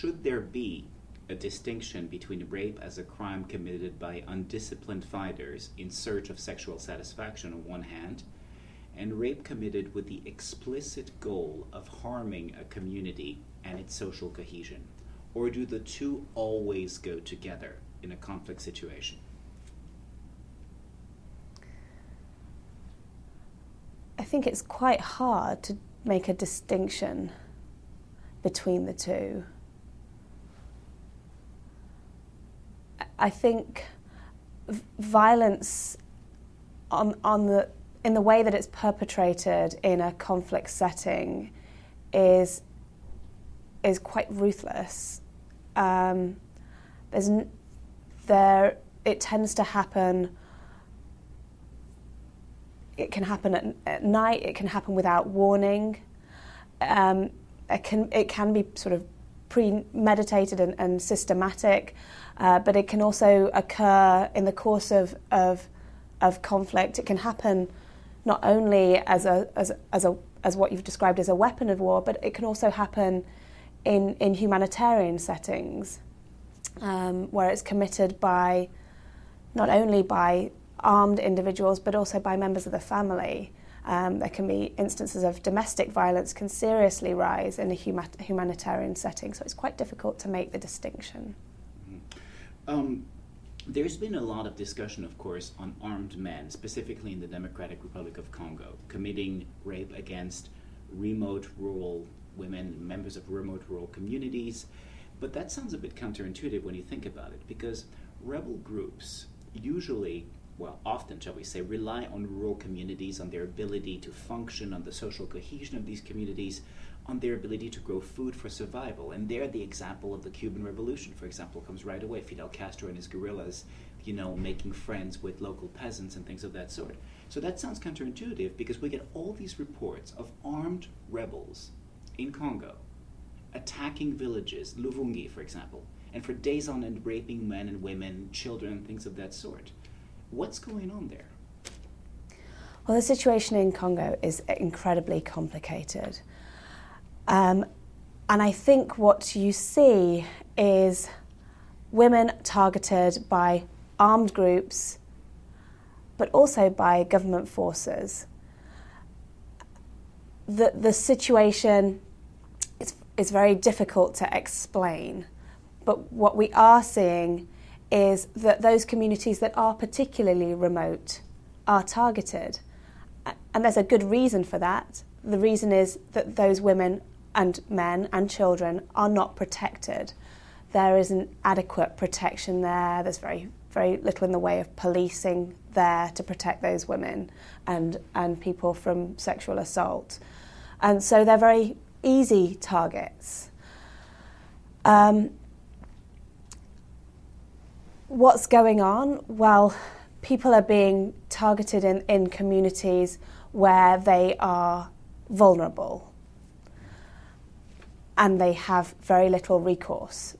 should there be a distinction between rape as a crime committed by undisciplined fighters in search of sexual satisfaction on one hand, and rape committed with the explicit goal of harming a community and its social cohesion? Or do the two always go together in a conflict situation? I think it's quite hard to make a distinction between the two. I think violence in the way that it's perpetrated in a conflict setting is quite ruthless. It tends to happen. It can happen at night. It can happen without warning. It can be sort of premeditated and systematic, but it can also occur in the course of conflict. It can happen not only as what you've described as a weapon of war, but it can also happen in humanitarian settings, where it's committed by not only by armed individuals but also by members of the family. There can be instances of domestic violence can seriously rise in a humanitarian setting, so it's quite difficult to make the distinction. There's been a lot of discussion, of course, on armed men, specifically in the Democratic Republic of Congo, committing rape against remote rural women, members of remote rural communities. But that sounds a bit counterintuitive when you think about it, because rebel groups usually, well, often, shall we say, rely on rural communities, on their ability to function, on the social cohesion of these communities, on their ability to grow food for survival. And there the example of the Cuban Revolution, for example, comes right away. Fidel Castro and his guerrillas, making friends with local peasants and things of that sort. So that sounds counterintuitive, because we get all these reports of armed rebels in Congo attacking villages, Luvungi, for example, and for days on end raping men and women, children, and things of that sort. What's going on there? Well, the situation in Congo is incredibly complicated. And I think what you see is women targeted by armed groups, but also by government forces. The situation is very difficult to explain, but what we are seeing is that those communities that are particularly remote are targeted. And there's a good reason for that. The reason is that those women and men and children are not protected. There isn't adequate protection there. There's very, very little in the way of policing there to protect those women and people from sexual assault. And so they're very easy targets. What's going on? Well, people are being targeted in communities where they are vulnerable and they have very little recourse.